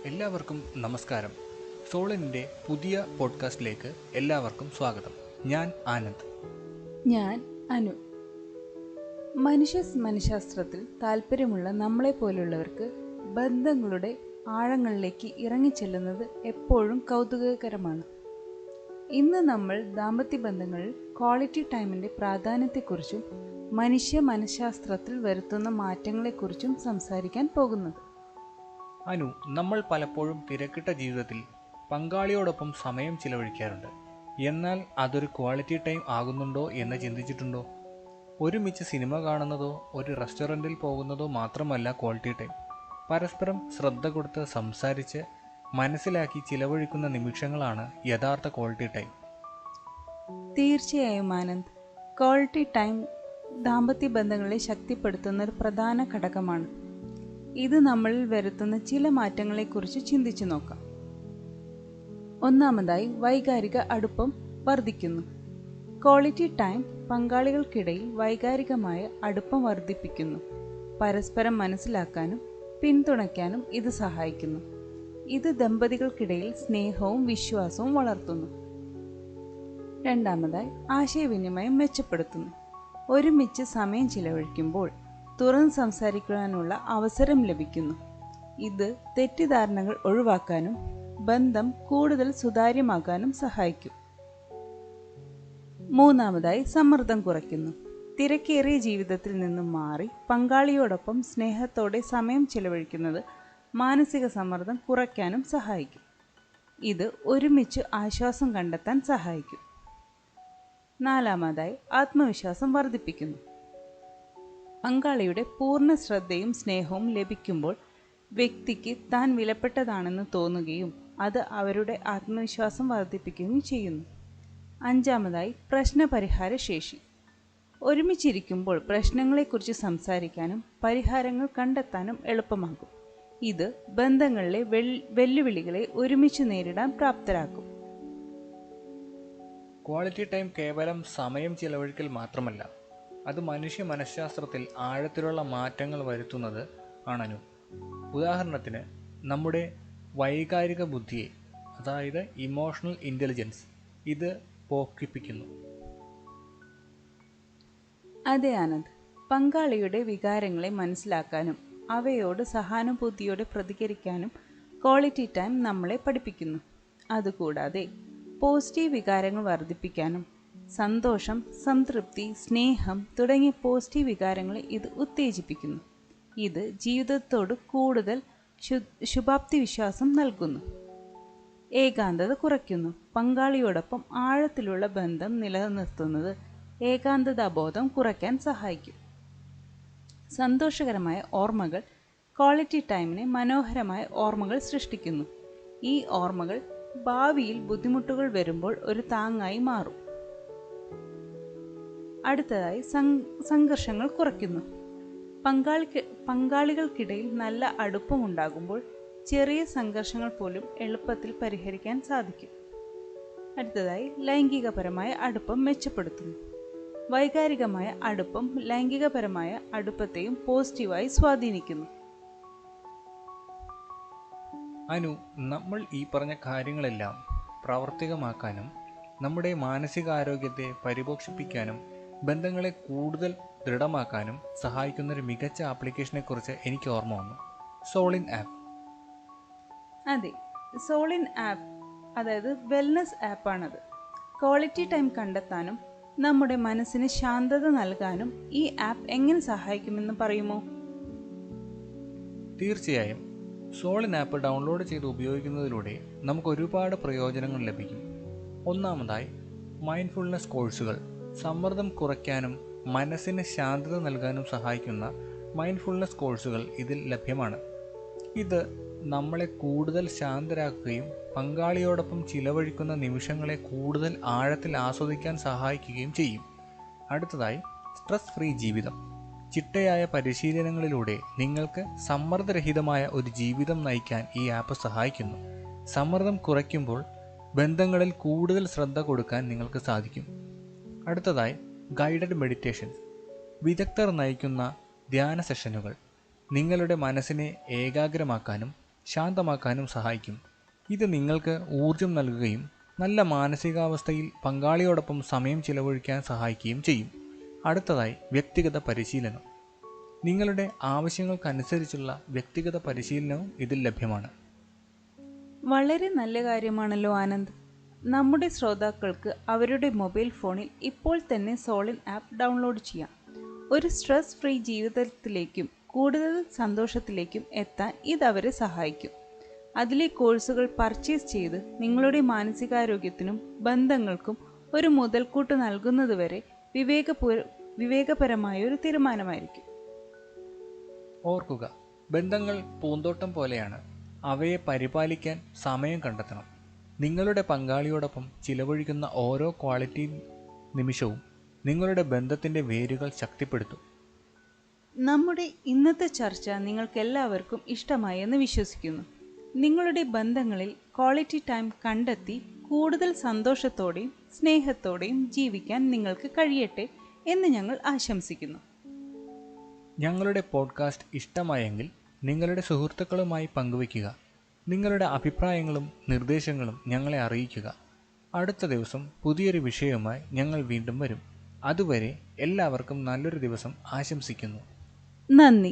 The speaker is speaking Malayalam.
എല്ലാവർക്കും നമസ്കാരം. സോളിൻ്റെ പുതിയ പോഡ്കാസ്റ്റിലേക്ക് എല്ലാവർക്കും സ്വാഗതം. ഞാൻ ആനന്ദ്. ഞാൻ അനു. മനഃശാസ്ത്രത്തിൽ താല്പര്യമുള്ള നമ്മളെപ്പോലുള്ളവർക്ക് ബന്ധങ്ങളുടെ ആഴങ്ങളിലേക്ക് ഇറങ്ങിച്ചെല്ലുന്നത് എപ്പോഴും കൗതുകകരമാണ്. ഇന്ന് നമ്മൾ ദാമ്പത്യ ബന്ധങ്ങളിൽ ക്വാളിറ്റി ടൈമിൻ്റെ പ്രാധാന്യത്തെക്കുറിച്ചും മനുഷ്യ മനഃശാസ്ത്രത്തിൽ വരുത്തുന്ന മാറ്റങ്ങളെക്കുറിച്ചും സംസാരിക്കാൻ പോകുന്നത്. അനു, നമ്മൾ പലപ്പോഴും തിരക്കിട്ട ജീവിതത്തിൽ പങ്കാളിയോടൊപ്പം സമയം ചിലവഴിക്കാറുണ്ട്. എന്നാൽ അതൊരു ക്വാളിറ്റി ടൈം ആകുന്നുണ്ടോ എന്ന് ചിന്തിച്ചിട്ടുണ്ടോ? ഒരുമിച്ച് സിനിമ കാണുന്നതോ ഒരു റെസ്റ്റോറൻറ്റിൽ പോകുന്നതോ മാത്രമല്ല ക്വാളിറ്റി ടൈം. പരസ്പരം ശ്രദ്ധ കൊടുത്ത് സംസാരിച്ച് മനസ്സിലാക്കി ചിലവഴിക്കുന്ന നിമിഷങ്ങളാണ് യഥാർത്ഥ ക്വാളിറ്റി ടൈം. തീർച്ചയായും ആനന്ദ്, ക്വാളിറ്റി ടൈം ദാമ്പത്യ ബന്ധങ്ങളെ ശക്തിപ്പെടുത്തുന്ന ഒരു പ്രധാന ഘടകമാണ്. ഇത് നമ്മളിൽ വരുത്തുന്ന ചില മാറ്റങ്ങളെക്കുറിച്ച് ചിന്തിച്ചു നോക്കാം. ഒന്നാമതായി, വൈകാരിക അടുപ്പം വർദ്ധിക്കുന്നു. ക്വാളിറ്റി ടൈം പങ്കാളികൾക്കിടയിൽ വൈകാരികമായ അടുപ്പം വർദ്ധിപ്പിക്കുന്നു. പരസ്പരം മനസ്സിലാക്കാനും പിന്തുണയ്ക്കാനും ഇത് സഹായിക്കുന്നു. ഇത് ദമ്പതികൾക്കിടയിൽ സ്നേഹവും വിശ്വാസവും വളർത്തുന്നു. രണ്ടാമതായി, ആശയവിനിമയം മെച്ചപ്പെടുത്തുന്നു. ഒരുമിച്ച് സമയം ചിലവഴിക്കുമ്പോൾ തുറന്ന് സംസാരിക്കാനുള്ള അവസരം ലഭിക്കുന്നു. ഇത് തെറ്റിദ്ധാരണകൾ ഒഴിവാക്കാനും ബന്ധം കൂടുതൽ സുതാര്യമാക്കാനും സഹായിക്കും. മൂന്നാമതായി, സമ്മർദ്ദം കുറയ്ക്കുന്നു. തിരക്കേറിയ ജീവിതത്തിൽ നിന്നും മാറി പങ്കാളിയോടൊപ്പം സ്നേഹത്തോടെ സമയം ചിലവഴിക്കുന്നത് മാനസിക സമ്മർദ്ദം കുറയ്ക്കാനും സഹായിക്കും. ഇത് ഒരുമിച്ച് ആശ്വാസം കണ്ടെത്താൻ സഹായിക്കും. നാലാമതായി, ആത്മവിശ്വാസം വർദ്ധിപ്പിക്കുന്നു. പങ്കാളിയുടെ പൂർണ്ണ ശ്രദ്ധയും സ്നേഹവും ലഭിക്കുമ്പോൾ വ്യക്തിക്ക് താൻ വിലപ്പെട്ടതാണെന്ന് തോന്നുകയും അത് അവരുടെ ആത്മവിശ്വാസം വർദ്ധിപ്പിക്കുകയും ചെയ്യുന്നു. അഞ്ചാമതായി, പ്രശ്നപരിഹാര ശേഷി. ഒരുമിച്ചിരിക്കുമ്പോൾ പ്രശ്നങ്ങളെക്കുറിച്ച് സംസാരിക്കാനും പരിഹാരങ്ങൾ കണ്ടെത്താനും എളുപ്പമാകും. ഇത് ബന്ധങ്ങളിലെ വെല്ലുവിളികളെ ഒരുമിച്ച് നേരിടാൻ പ്രാപ്തരാക്കും. ക്വാളിറ്റി ടൈം കേവലം സമയം ചിലവഴിക്കൽ മാത്രമല്ല, അത് മനുഷ്യ മനഃശാസ്ത്രത്തിൽ ആഴത്തിലുള്ള മാറ്റങ്ങൾ വരുത്തുന്നത് ആണനു. ഉദാഹരണത്തിന്, നമ്മുടെ വൈകാരിക ബുദ്ധിയെ, അതായത് ഇമോഷണൽ ഇൻ്റലിജൻസ്, ഇത് പോഷിപ്പിക്കുന്നു. അതെ ആനന്ദ്, പങ്കാളിയുടെ വികാരങ്ങളെ മനസ്സിലാക്കാനും അവയോട് സഹാനുഭൂതിയോടെ പ്രതികരിക്കാനും ക്വാളിറ്റി ടൈം നമ്മളെ പഠിപ്പിക്കുന്നു. അതുകൂടാതെ പോസിറ്റീവ് വികാരങ്ങൾ വർദ്ധിപ്പിക്കാനും സന്തോഷം, സംതൃപ്തി, സ്നേഹം തുടങ്ങിയ പോസിറ്റീവ് വികാരങ്ങളെ ഇത് ഉത്തേജിപ്പിക്കുന്നു. ഇത് ജീവിതത്തോട് കൂടുതൽ ശുഭാപ്തി വിശ്വാസം നൽകുന്നു. ഏകാന്തത കുറയ്ക്കുന്നു. പങ്കാളിയോടൊപ്പം ആഴത്തിലുള്ള ബന്ധം നിലനിർത്തുന്നത് ഏകാന്തതാബോധം കുറയ്ക്കാൻ സഹായിക്കും. സന്തോഷകരമായ ഓർമ്മകൾ ക്വാളിറ്റി ടൈമിനെ മനോഹരമായ ഓർമ്മകൾ സൃഷ്ടിക്കുന്നു. ഈ ഓർമ്മകൾ ഭാവിയിൽ ബുദ്ധിമുട്ടുകൾ വരുമ്പോൾ ഒരു താങ്ങായി മാറും. അടുത്തതായി, സംഘർഷങ്ങൾ കുറയ്ക്കുന്നു. പങ്കാളികൾക്കിടയിൽ നല്ല അടുപ്പമുണ്ടാകുമ്പോൾ ചെറിയ സംഘർഷങ്ങൾ പോലും എളുപ്പത്തിൽ പരിഹരിക്കാൻ സാധിക്കും. അടുത്തതായി, ലൈംഗികപരമായ അടുപ്പം മെച്ചപ്പെടുത്തുന്നു. വൈകാരികമായ അടുപ്പം ലൈംഗികപരമായ അടുപ്പത്തെയും പോസിറ്റീവായി സ്വാധീനിക്കുന്നു. അനു, നമ്മൾ ഈ പറഞ്ഞ കാര്യങ്ങളെല്ലാം പ്രാവർത്തികമാക്കാനും നമ്മുടെ മാനസികാരോഗ്യത്തെ പരിപോഷിപ്പിക്കാനും ബന്ധങ്ങളെ കൂടുതൽ ദൃഢമാക്കാനും സഹായിക്കുന്ന ഒരു മികച്ച ആപ്ലിക്കേഷനെക്കുറിച്ച് എനിക്ക് ഓർമ്മ വന്നു. സോളിൻ ആപ്പ്. അതെ, സോളിൻ ആപ്പ്, അതായത് വെൽനസ് ആപ്പാണത്. ക്വാളിറ്റി ടൈം കണ്ടെത്താനും നമ്മുടെ മനസ്സിന് ശാന്തത നൽകാനും ഈ ആപ്പ് എങ്ങനെ സഹായിക്കുമെന്ന് പറയുമോ? തീർച്ചയായും. സോളിൻ ആപ്പ് ഡൗൺലോഡ് ചെയ്ത് ഉപയോഗിക്കുന്നതിലൂടെ നമുക്ക് ഒരുപാട് പ്രയോജനങ്ങൾ ലഭിക്കും. ഒന്നാമതായി, മൈൻഡ്ഫുൾനെസ് കോഴ്സുകൾ. സമ്മർദ്ദം കുറയ്ക്കാനും മനസ്സിന് ശാന്തത നൽകാനും സഹായിക്കുന്ന മൈൻഡ്ഫുൾനെസ് കോഴ്സുകൾ ഇതിൽ ലഭ്യമാണ്. ഇത് നമ്മളെ കൂടുതൽ ശാന്തരാക്കുകയും പങ്കാളിയോടൊപ്പം ചിലവഴിക്കുന്ന നിമിഷങ്ങളെ കൂടുതൽ ആഴത്തിൽ ആസ്വദിക്കാൻ സഹായിക്കുകയും ചെയ്യും. അടുത്തതായി, സ്ട്രെസ് ഫ്രീ ജീവിതം. ചിട്ടയായ പരിശീലനങ്ങളിലൂടെ നിങ്ങൾക്ക് സമ്മർദ്ദരഹിതമായ ഒരു ജീവിതം നയിക്കാൻ ഈ ആപ്പ് സഹായിക്കുന്നു. സമ്മർദ്ദം കുറയ്ക്കുമ്പോൾ ബന്ധങ്ങളിൽ കൂടുതൽ ശ്രദ്ധ കൊടുക്കാൻ നിങ്ങൾക്ക് സാധിക്കും. അടുത്തതായി, ഗൈഡഡ് മെഡിറ്റേഷൻസ്. വിദഗ്ധർ നയിക്കുന്ന ധ്യാന സെഷനുകൾ നിങ്ങളുടെ മനസ്സിനെ ഏകാഗ്രമാക്കാനും ശാന്തമാക്കാനും സഹായിക്കും. ഇത് നിങ്ങൾക്ക് ഊർജം നൽകുകയും നല്ല മാനസികാവസ്ഥയിൽ പങ്കാളിയോടൊപ്പം സമയം ചിലവഴിക്കാൻ സഹായിക്കുകയും ചെയ്യും. അടുത്തതായി വ്യക്തിഗത പരിശീലനം. നിങ്ങളുടെ ആവശ്യങ്ങൾക്കനുസരിച്ചുള്ള വ്യക്തിഗത പരിശീലനവും ഇതിൽ ലഭ്യമാണ്. വളരെ നല്ല കാര്യമാണല്ലോ ആനന്ദ്. നമ്മുടെ ശ്രോതാക്കൾക്ക് അവരുടെ മൊബൈൽ ഫോണിൽ ഇപ്പോൾ തന്നെ സോളിൻ ആപ്പ് ഡൗൺലോഡ് ചെയ്യാം. ഒരു സ്ട്രെസ് ഫ്രീ ജീവിതത്തിലേക്കും കൂടുതൽ സന്തോഷത്തിലേക്കും എത്താൻ ഇതവരെ സഹായിക്കും. അതിലെ കോഴ്സുകൾ പർച്ചേസ് ചെയ്ത് നിങ്ങളുടെ മാനസികാരോഗ്യത്തിനും ബന്ധങ്ങൾക്കും ഒരു മുതൽക്കൂട്ട് നൽകുന്നതുവരെ വിവേകപരമായ ഒരു തീരുമാനമായിരിക്കും. ഓർക്കുക, ബന്ധങ്ങൾ പൂന്തോട്ടം പോലെയാണ്. അവയെ പരിപാലിക്കാൻ സമയം കണ്ടെത്തണം. നിങ്ങളുടെ പങ്കാളിയോടൊപ്പം ചിലവഴിക്കുന്ന ഓരോ ക്വാളിറ്റി നിമിഷവും നിങ്ങളുടെ ബന്ധത്തിൻ്റെ വേരുകൾ ശക്തിപ്പെടുത്തും. നമ്മുടെ ഇന്നത്തെ ചർച്ച നിങ്ങൾക്കെല്ലാവർക്കും ഇഷ്ടമായി എന്ന് വിശ്വസിക്കുന്നു. നിങ്ങളുടെ ബന്ധങ്ങളിൽ ക്വാളിറ്റി ടൈം കണ്ടെത്തി കൂടുതൽ സന്തോഷത്തോടെയും സ്നേഹത്തോടെയും ജീവിക്കാൻ നിങ്ങൾക്ക് കഴിയട്ടെ എന്ന് ഞങ്ങൾ ആശംസിക്കുന്നു. ഞങ്ങളുടെ പോഡ്കാസ്റ്റ് ഇഷ്ടമായെങ്കിൽ നിങ്ങളുടെ സുഹൃത്തുക്കളുമായി പങ്കുവയ്ക്കുക. നിങ്ങളുടെ അഭിപ്രായങ്ങളും നിർദ്ദേശങ്ങളും ഞങ്ങളെ അറിയിക്കുക. അടുത്ത ദിവസം പുതിയൊരു വിഷയവുമായി ഞങ്ങൾ വീണ്ടും വരും. അതുവരെ എല്ലാവർക്കും നല്ലൊരു ദിവസം ആശംസിക്കുന്നു. നന്ദി.